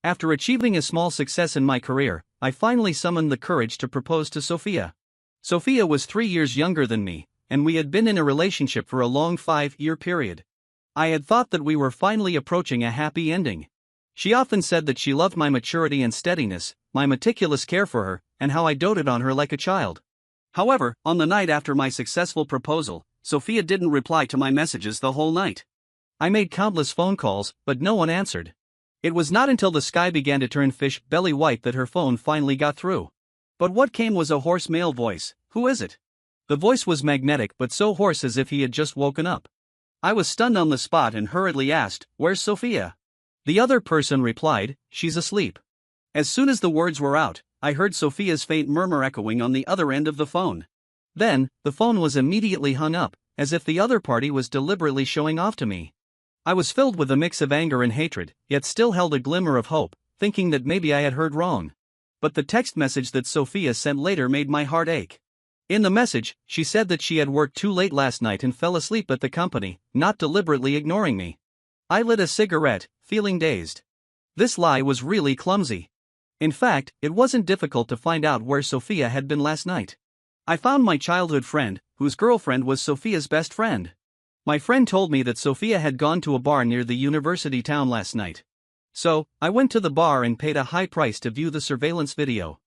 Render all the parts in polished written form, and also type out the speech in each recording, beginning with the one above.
After achieving a small success in my career, I finally summoned the courage to propose to Sophia. Sophia was 3 years younger than me, and we had been in a relationship for a long 5-year period. I had thought that we were finally approaching a happy ending. She often said that she loved my maturity and steadiness, my meticulous care for her, and how I doted on her like a child. However, on the night after my successful proposal, Sophia didn't reply to my messages the whole night. I made countless phone calls, but no one answered. It was not until the sky began to turn fish belly white that her phone finally got through. But what came was a hoarse male voice. "Who is it?" The voice was magnetic but so hoarse as if he had just woken up. I was stunned on the spot and hurriedly asked, "Where's Sophia?" The other person replied, "She's asleep." As soon as the words were out, I heard Sophia's faint murmur echoing on the other end of the phone. Then, the phone was immediately hung up, as if the other party was deliberately showing off to me. I was filled with a mix of anger and hatred, yet still held a glimmer of hope, thinking that maybe I had heard wrong. But the text message that Sophia sent later made my heart ache. In the message, she said that she had worked too late last night and fell asleep at the company, not deliberately ignoring me. I lit a cigarette, feeling dazed. This lie was really clumsy. In fact, it wasn't difficult to find out where Sophia had been last night. I found my childhood friend, whose girlfriend was Sophia's best friend. My friend told me that Sophia had gone to a bar near the university town last night. So, I went to the bar and paid a high price to view the surveillance video.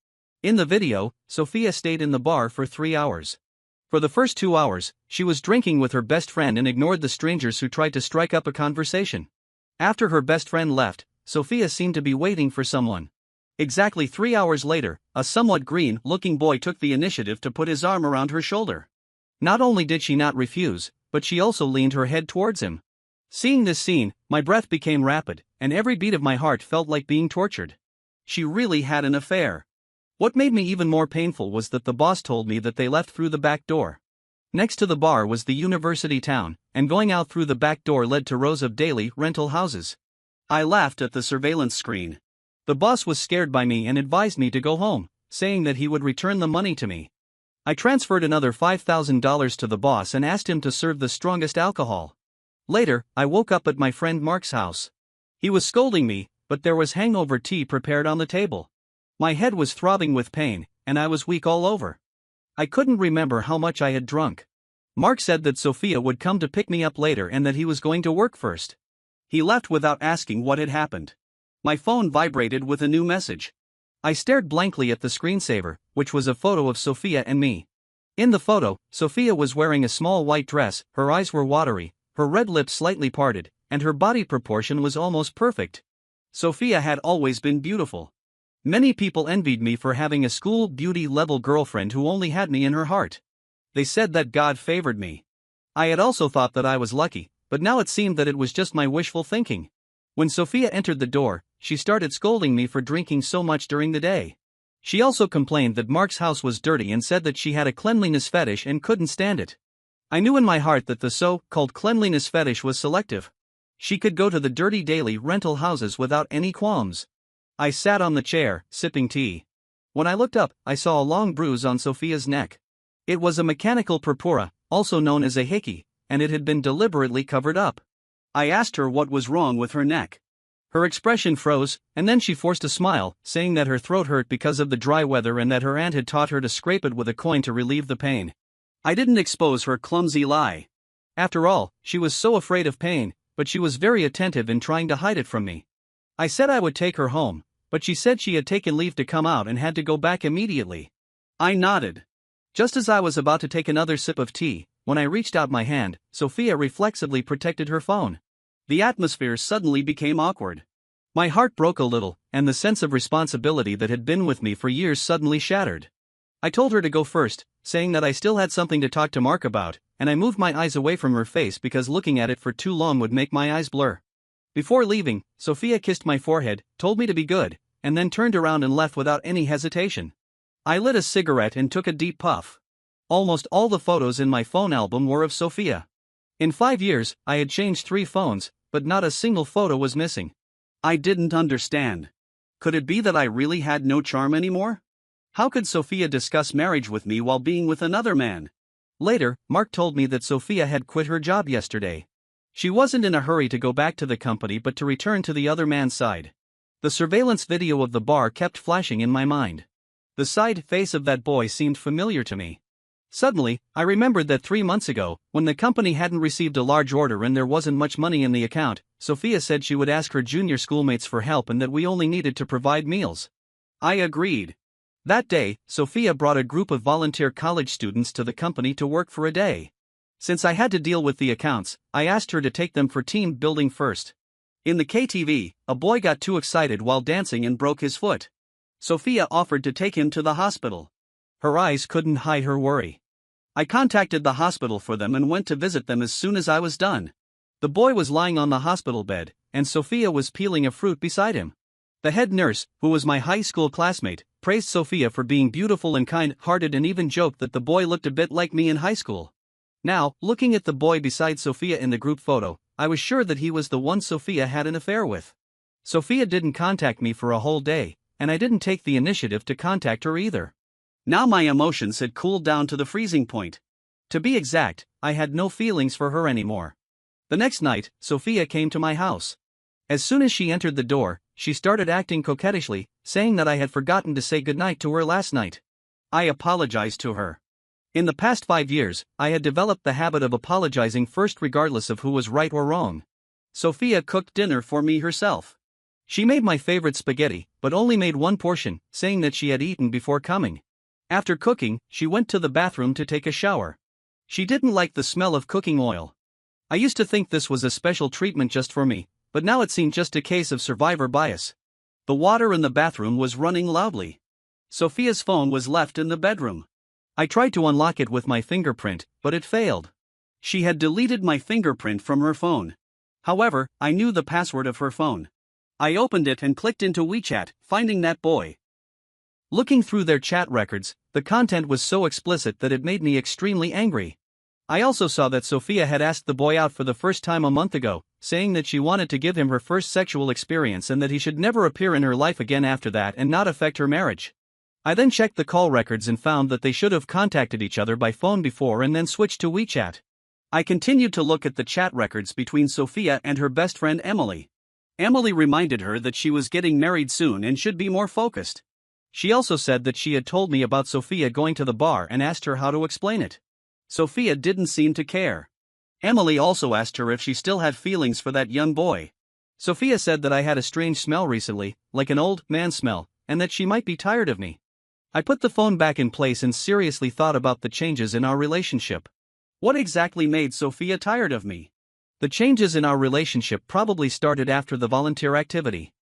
In the video, Sophia stayed in the bar for 3 hours. For the first 2 hours, she was drinking with her best friend and ignored the strangers who tried to strike up a conversation. After her best friend left, Sophia seemed to be waiting for someone. Exactly 3 hours later, a somewhat green-looking boy took the initiative to put his arm around her shoulder. Not only did she not refuse, but she also leaned her head towards him. Seeing this scene, my breath became rapid, and every beat of my heart felt like being tortured. She really had an affair. What made me even more painful was that the boss told me that they left through the back door. Next to the bar was the university town, and going out through the back door led to rows of daily rental houses. I laughed at the surveillance screen. The boss was scared by me and advised me to go home, saying that he would return the money to me. I transferred another $5,000 to the boss and asked him to serve the strongest alcohol. Later, I woke up at my friend Mark's house. He was scolding me, but there was hangover tea prepared on the table. My head was throbbing with pain, and I was weak all over. I couldn't remember how much I had drunk. Mark said that Sophia would come to pick me up later and that he was going to work first. He left without asking what had happened. My phone vibrated with a new message. I stared blankly at the screensaver, which was a photo of Sophia and me. In the photo, Sophia was wearing a small white dress, her eyes were watery, her red lips slightly parted, and her body proportion was almost perfect. Sophia had always been beautiful. Many people envied me for having a school beauty-level girlfriend who only had me in her heart. They said that God favored me. I had also thought that I was lucky, but now it seemed that it was just my wishful thinking. When Sophia entered the door, she started scolding me for drinking so much during the day. She also complained that Mark's house was dirty and said that she had a cleanliness fetish and couldn't stand it. I knew in my heart that the so-called cleanliness fetish was selective. She could go to the dirty daily rental houses without any qualms. I sat on the chair, sipping tea. When I looked up, I saw a long bruise on Sophia's neck. It was a mechanical purpura, also known as a hickey, and it had been deliberately covered up. I asked her what was wrong with her neck. Her expression froze, and then she forced a smile, saying that her throat hurt because of the dry weather and that her aunt had taught her to scrape it with a coin to relieve the pain. I didn't expose her clumsy lie. After all, she was so afraid of pain, but she was very attentive in trying to hide it from me. I said I would take her home, but she said she had taken leave to come out and had to go back immediately. I nodded. Just as I was about to take another sip of tea, when I reached out my hand, Sophia reflexively protected her phone. The atmosphere suddenly became awkward. My heart broke a little, and the sense of responsibility that had been with me for years suddenly shattered. I told her to go first, saying that I still had something to talk to Mark about, and I moved my eyes away from her face because looking at it for too long would make my eyes blur. Before leaving, Sophia kissed my forehead, told me to be good, and then turned around and left without any hesitation. I lit a cigarette and took a deep puff. Almost all the photos in my phone album were of Sophia. In 5 years, I had changed 3 phones, but not a single photo was missing. I didn't understand. Could it be that I really had no charm anymore? How could Sophia discuss marriage with me while being with another man? Later, Mark told me that Sophia had quit her job yesterday. She wasn't in a hurry to go back to the company but to return to the other man's side. The surveillance video of the bar kept flashing in my mind. The side face of that boy seemed familiar to me. Suddenly, I remembered that 3 months ago, when the company hadn't received a large order and there wasn't much money in the account, Sophia said she would ask her junior schoolmates for help and that we only needed to provide meals. I agreed. That day, Sophia brought a group of volunteer college students to the company to work for a day. Since I had to deal with the accounts, I asked her to take them for team building first. In the KTV, a boy got too excited while dancing and broke his foot. Sophia offered to take him to the hospital. Her eyes couldn't hide her worry. I contacted the hospital for them and went to visit them as soon as I was done. The boy was lying on the hospital bed, and Sophia was peeling a fruit beside him. The head nurse, who was my high school classmate, praised Sophia for being beautiful and kind-hearted and even joked that the boy looked a bit like me in high school. Now, looking at the boy beside Sophia in the group photo, I was sure that he was the one Sophia had an affair with. Sophia didn't contact me for a whole day, and I didn't take the initiative to contact her either. Now my emotions had cooled down to the freezing point. To be exact, I had no feelings for her anymore. The next night, Sophia came to my house. As soon as she entered the door, she started acting coquettishly, saying that I had forgotten to say goodnight to her last night. I apologized to her. In the past 5 years, I had developed the habit of apologizing first regardless of who was right or wrong. Sophia cooked dinner for me herself. She made my favorite spaghetti, but only made one portion, saying that she had eaten before coming. After cooking, she went to the bathroom to take a shower. She didn't like the smell of cooking oil. I used to think this was a special treatment just for me, but now it seemed just a case of survivor bias. The water in the bathroom was running loudly. Sophia's phone was left in the bedroom. I tried to unlock it with my fingerprint, but it failed. She had deleted my fingerprint from her phone. However, I knew the password of her phone. I opened it and clicked into WeChat, finding that boy. Looking through their chat records, the content was so explicit that it made me extremely angry. I also saw that Sophia had asked the boy out for the first time a month ago, saying that she wanted to give him her first sexual experience and that he should never appear in her life again after that and not affect her marriage. I then checked the call records and found that they should have contacted each other by phone before and then switched to WeChat. I continued to look at the chat records between Sophia and her best friend Emily. Emily reminded her that she was getting married soon and should be more focused. She also said that she had told me about Sophia going to the bar and asked her how to explain it. Sophia didn't seem to care. Emily also asked her if she still had feelings for that young boy. Sophia said that I had a strange smell recently, like an old man smell, and that she might be tired of me. I put the phone back in place and seriously thought about the changes in our relationship. What exactly made Sophia tired of me? The changes in our relationship probably started after the volunteer activity.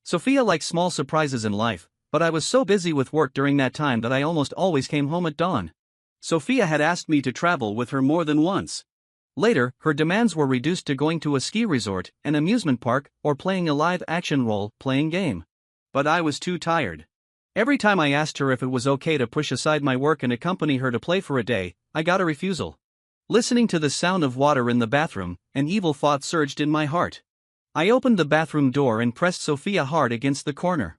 Sophia likes small surprises in life, but I was so busy with work during that time that I almost always came home at dawn. Sophia had asked me to travel with her more than once. Later, her demands were reduced to going to a ski resort, an amusement park, or playing a live-action role-playing game. But I was too tired. Every time I asked her if it was okay to push aside my work and accompany her to play for a day, I got a refusal. Listening to the sound of water in the bathroom, an evil thought surged in my heart. I opened the bathroom door and pressed Sophia hard against the corner.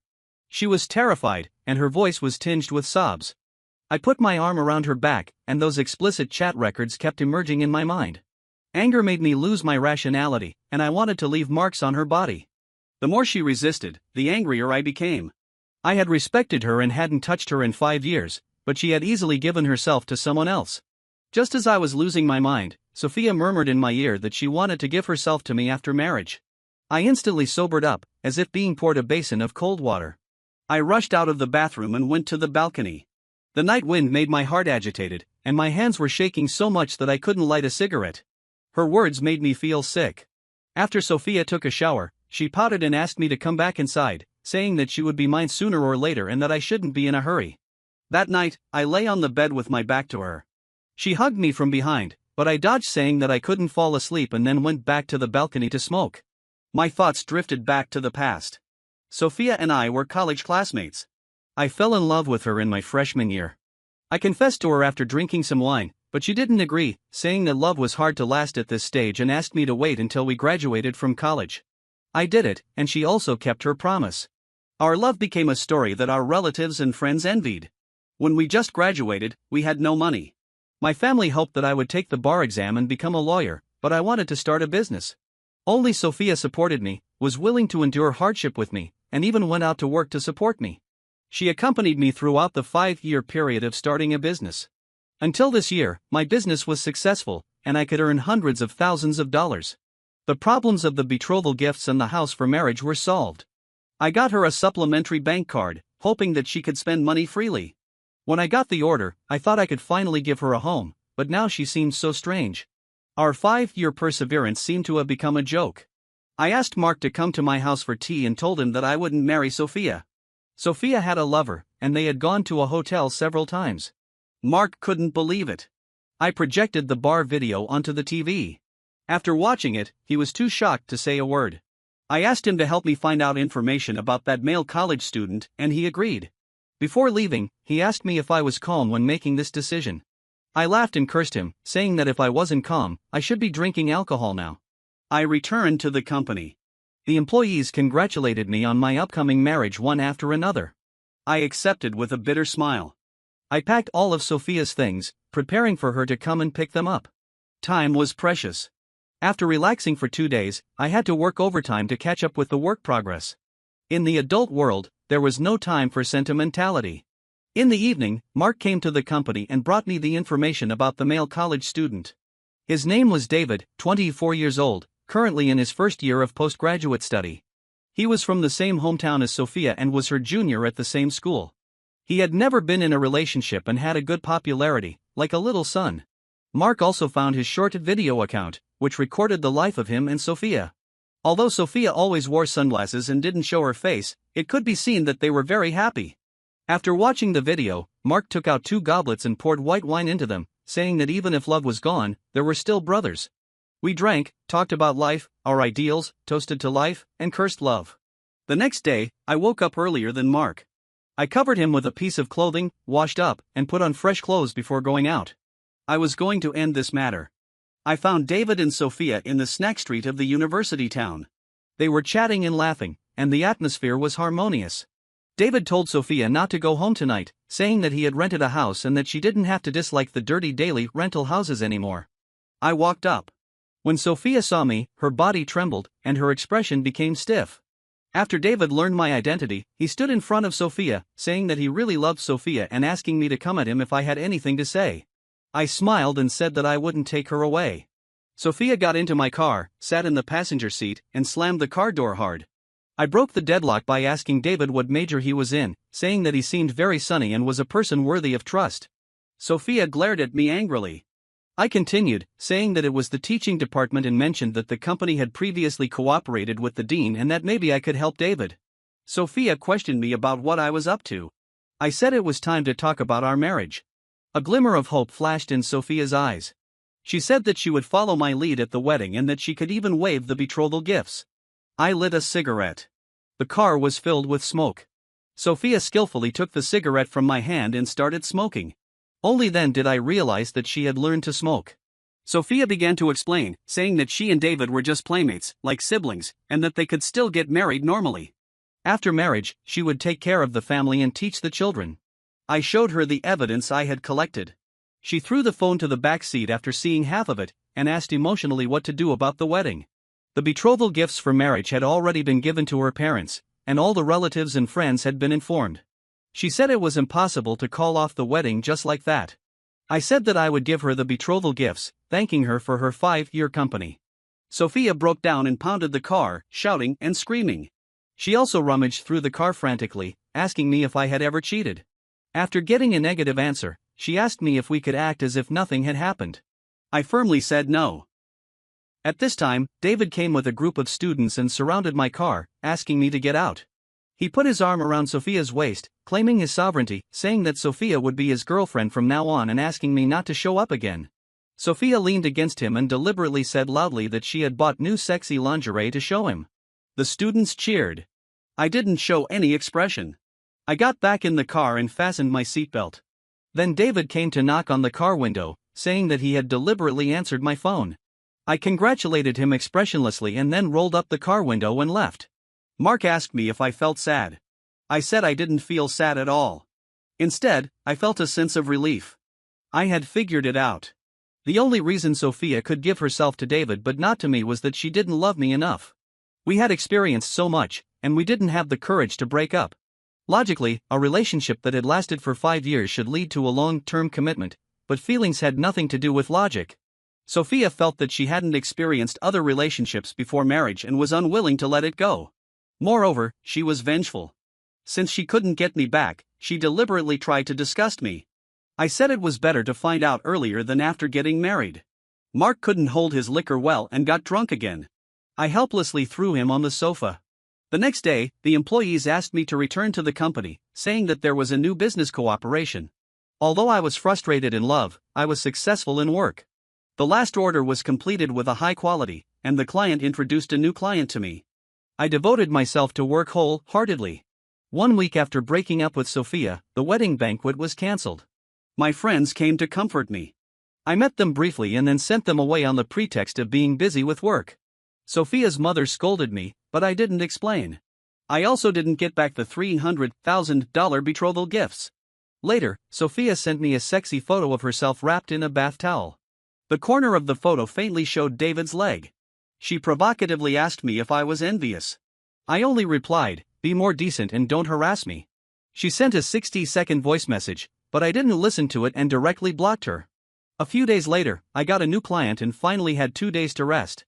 She was terrified, and her voice was tinged with sobs. I put my arm around her back, and those explicit chat records kept emerging in my mind. Anger made me lose my rationality, and I wanted to leave marks on her body. The more she resisted, the angrier I became. I had respected her and hadn't touched her in 5 years, but she had easily given herself to someone else. Just as I was losing my mind, Sophia murmured in my ear that she wanted to give herself to me after marriage. I instantly sobered up, as if being poured a basin of cold water. I rushed out of the bathroom and went to the balcony. The night wind made my heart agitated, and my hands were shaking so much that I couldn't light a cigarette. Her words made me feel sick. After Sophia took a shower, she pouted and asked me to come back inside, saying that she would be mine sooner or later and that I shouldn't be in a hurry. That night, I lay on the bed with my back to her. She hugged me from behind, but I dodged, saying that I couldn't fall asleep, and then went back to the balcony to smoke. My thoughts drifted back to the past. Sophia and I were college classmates. I fell in love with her in my freshman year. I confessed to her after drinking some wine, but she didn't agree, saying that love was hard to last at this stage and asked me to wait until we graduated from college. I did it, and she also kept her promise. Our love became a story that our relatives and friends envied. When we just graduated, we had no money. My family hoped that I would take the bar exam and become a lawyer, but I wanted to start a business. Only Sophia supported me, was willing to endure hardship with me, and even went out to work to support me. She accompanied me throughout the 5-year period of starting a business. Until this year, my business was successful, and I could earn hundreds of thousands of dollars. The problems of the betrothal gifts and the house for marriage were solved. I got her a supplementary bank card, hoping that she could spend money freely. When I got the order, I thought I could finally give her a home, but now she seemed so strange. Our 5-year perseverance seemed to have become a joke. I asked Mark to come to my house for tea and told him that I wouldn't marry Sophia. Sophia had a lover, and they had gone to a hotel several times. Mark couldn't believe it. I projected the bar video onto the TV. After watching it, he was too shocked to say a word. I asked him to help me find out information about that male college student, and he agreed. Before leaving, he asked me if I was calm when making this decision. I laughed and cursed him, saying that if I wasn't calm, I should be drinking alcohol now. I returned to the company. The employees congratulated me on my upcoming marriage one after another. I accepted with a bitter smile. I packed all of Sophia's things, preparing for her to come and pick them up. Time was precious. After relaxing for 2 days, I had to work overtime to catch up with the work progress. In the adult world, there was no time for sentimentality. In the evening, Mark came to the company and brought me the information about the male college student. His name was David, 24 years old, currently in his first year of postgraduate study. He was from the same hometown as Sophia and was her junior at the same school. He had never been in a relationship and had a good popularity, like a little son. Mark also found his short video account, which recorded the life of him and Sophia. Although Sophia always wore sunglasses and didn't show her face, it could be seen that they were very happy. After watching the video, Mark took out 2 goblets and poured white wine into them, saying that even if love was gone, there were still brothers. We drank, talked about life, our ideals, toasted to life, and cursed love. The next day, I woke up earlier than Mark. I covered him with a piece of clothing, washed up, and put on fresh clothes before going out. I was going to end this matter. I found David and Sophia in the snack street of the university town. They were chatting and laughing, and the atmosphere was harmonious. David told Sophia not to go home tonight, saying that he had rented a house and that she didn't have to dislike the dirty daily rental houses anymore. I walked up. When Sophia saw me, her body trembled, and her expression became stiff. After David learned my identity, he stood in front of Sophia, saying that he really loved Sophia and asking me to come at him if I had anything to say. I smiled and said that I wouldn't take her away. Sophia got into my car, sat in the passenger seat, and slammed the car door hard. I broke the deadlock by asking David what major he was in, saying that he seemed very sunny and was a person worthy of trust. Sophia glared at me angrily. I continued, saying that it was the teaching department and mentioned that the company had previously cooperated with the dean and that maybe I could help David. Sophia questioned me about what I was up to. I said it was time to talk about our marriage. A glimmer of hope flashed in Sophia's eyes. She said that she would follow my lead at the wedding and that she could even waive the betrothal gifts. I lit a cigarette. The car was filled with smoke. Sophia skillfully took the cigarette from my hand and started smoking. Only then did I realize that she had learned to smoke. Sophia began to explain, saying that she and David were just playmates, like siblings, and that they could still get married normally. After marriage, she would take care of the family and teach the children. I showed her the evidence I had collected. She threw the phone to the back seat after seeing half of it, and asked emotionally what to do about the wedding. The betrothal gifts for marriage had already been given to her parents, and all the relatives and friends had been informed. She said it was impossible to call off the wedding just like that. I said that I would give her the betrothal gifts, thanking her for her 5-year company. Sophia broke down and pounded the car, shouting and screaming. She also rummaged through the car frantically, asking me if I had ever cheated. After getting a negative answer, she asked me if we could act as if nothing had happened. I firmly said no. At this time, David came with a group of students and surrounded my car, asking me to get out. He put his arm around Sophia's waist, claiming his sovereignty, saying that Sophia would be his girlfriend from now on and asking me not to show up again. Sophia leaned against him and deliberately said loudly that she had bought new sexy lingerie to show him. The students cheered. I didn't show any expression. I got back in the car and fastened my seatbelt. Then David came to knock on the car window, saying that he had deliberately answered my phone. I congratulated him expressionlessly and then rolled up the car window and left. Mark asked me if I felt sad. I said I didn't feel sad at all. Instead, I felt a sense of relief. I had figured it out. The only reason Sophia could give herself to David but not to me was that she didn't love me enough. We had experienced so much, and we didn't have the courage to break up. Logically, a relationship that had lasted for 5 years should lead to a long-term commitment, but feelings had nothing to do with logic. Sophia felt that she hadn't experienced other relationships before marriage and was unwilling to let it go. Moreover, she was vengeful. Since she couldn't get me back, she deliberately tried to disgust me. I said it was better to find out earlier than after getting married. Mark couldn't hold his liquor well and got drunk again. I helplessly threw him on the sofa. The next day, the employees asked me to return to the company, saying that there was a new business cooperation. Although I was frustrated in love, I was successful in work. The last order was completed with a high quality, and the client introduced a new client to me. I devoted myself to work wholeheartedly. 1 week after breaking up with Sophia, the wedding banquet was cancelled. My friends came to comfort me. I met them briefly and then sent them away on the pretext of being busy with work. Sophia's mother scolded me, but I didn't explain. I also didn't get back the $300,000 betrothal gifts. Later, Sophia sent me a sexy photo of herself wrapped in a bath towel. The corner of the photo faintly showed David's leg. She provocatively asked me if I was envious. I only replied, "Be more decent and don't harass me." She sent a 60-second voice message, but I didn't listen to it and directly blocked her. A few days later, I got a new client and finally had 2 days to rest.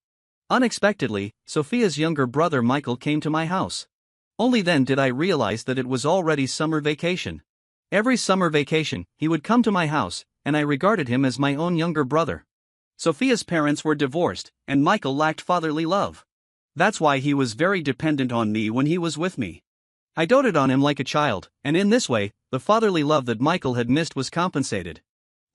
Unexpectedly, Sophia's younger brother Michael came to my house. Only then did I realize that it was already summer vacation. Every summer vacation, he would come to my house, and I regarded him as my own younger brother. Sophia's parents were divorced, and Michael lacked fatherly love. That's why he was very dependent on me when he was with me. I doted on him like a child, and in this way, the fatherly love that Michael had missed was compensated.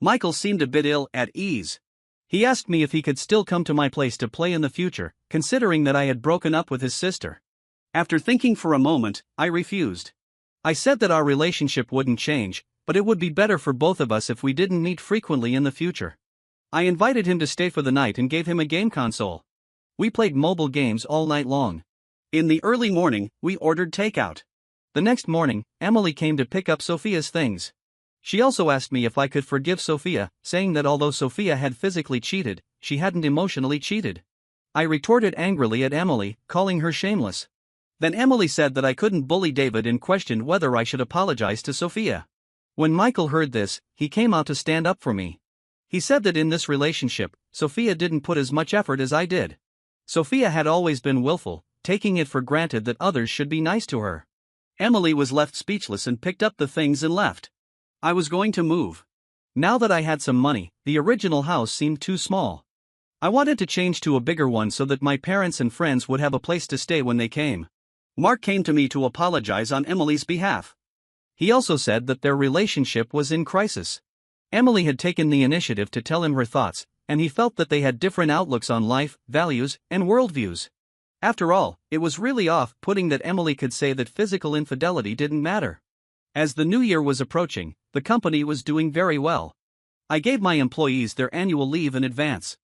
Michael seemed a bit ill at ease. He asked me if he could still come to my place to play in the future, considering that I had broken up with his sister. After thinking for a moment, I refused. I said that our relationship wouldn't change, but it would be better for both of us if we didn't meet frequently in the future. I invited him to stay for the night and gave him a game console. We played mobile games all night long. In the early morning, we ordered takeout. The next morning, Emily came to pick up Sophia's things. She also asked me if I could forgive Sophia, saying that although Sophia had physically cheated, she hadn't emotionally cheated. I retorted angrily at Emily, calling her shameless. Then Emily said that I couldn't bully David and questioned whether I should apologize to Sophia. When Michael heard this, he came out to stand up for me. He said that in this relationship, Sophia didn't put as much effort as I did. Sophia had always been willful, taking it for granted that others should be nice to her. Emily was left speechless and picked up the things and left. I was going to move. Now that I had some money, the original house seemed too small. I wanted to change to a bigger one so that my parents and friends would have a place to stay when they came. Mark came to me to apologize on Emily's behalf. He also said that their relationship was in crisis. Emily had taken the initiative to tell him her thoughts, and he felt that they had different outlooks on life, values, and worldviews. After all, it was really off-putting that Emily could say that physical infidelity didn't matter. As the new year was approaching, the company was doing very well. I gave my employees their annual leave in advance.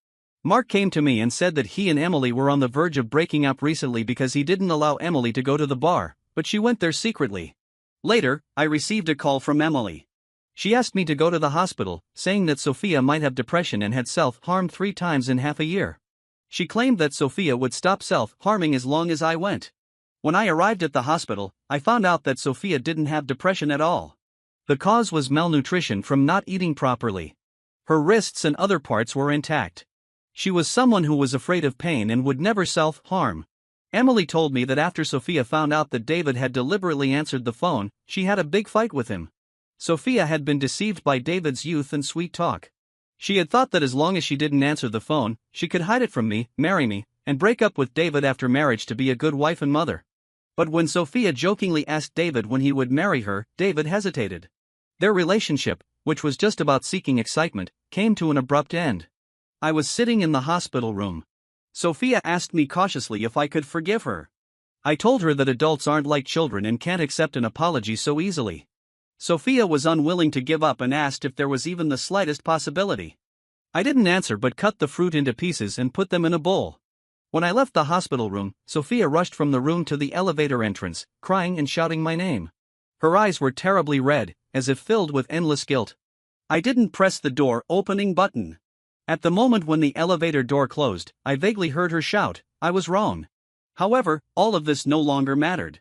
Mark came to me and said that he and Emily were on the verge of breaking up recently because he didn't allow Emily to go to the bar, but she went there secretly. Later, I received a call from Emily. She asked me to go to the hospital, saying that Sophia might have depression and had self-harmed 3 times in half a year. She claimed that Sophia would stop self-harming as long as I went. When I arrived at the hospital, I found out that Sophia didn't have depression at all. The cause was malnutrition from not eating properly. Her wrists and other parts were intact. She was someone who was afraid of pain and would never self-harm. Emily told me that after Sophia found out that David had deliberately answered the phone, she had a big fight with him. Sophia had been deceived by David's youth and sweet talk. She had thought that as long as she didn't answer the phone, she could hide it from me, marry me, and break up with David after marriage to be a good wife and mother. But when Sophia jokingly asked David when he would marry her, David hesitated. Their relationship, which was just about seeking excitement, came to an abrupt end. I was sitting in the hospital room. Sophia asked me cautiously if I could forgive her. I told her that adults aren't like children and can't accept an apology so easily. Sophia was unwilling to give up and asked if there was even the slightest possibility. I didn't answer but cut the fruit into pieces and put them in a bowl. When I left the hospital room, Sophia rushed from the room to the elevator entrance, crying and shouting my name. Her eyes were terribly red, as if filled with endless guilt. I didn't press the door opening button. At the moment when the elevator door closed, I vaguely heard her shout, "I was wrong." However, all of this no longer mattered.